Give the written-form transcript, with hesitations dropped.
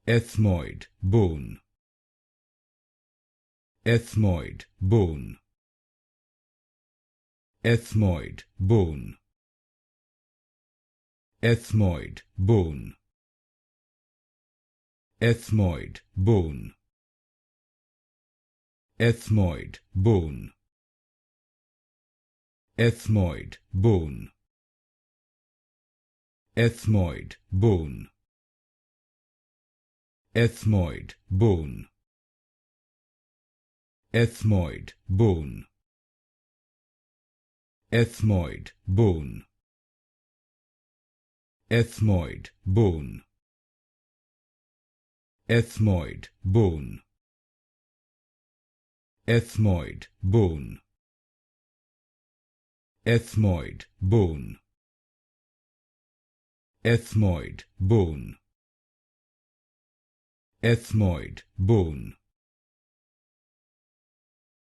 Ethmoid bone. Ethmoid bone. Ethmoid bone. Ethmoid bone. Ethmoid bone. Ethmoid bone. Ethmoid bone. Ethmoid bone. Ethmoid bone. Ethmoid bone. Ethmoid bone. Ethmoid bone. Ethmoid bone. Ethmoid bone. Ethmoid bone. Ethmoid bone. Ethmoid bone.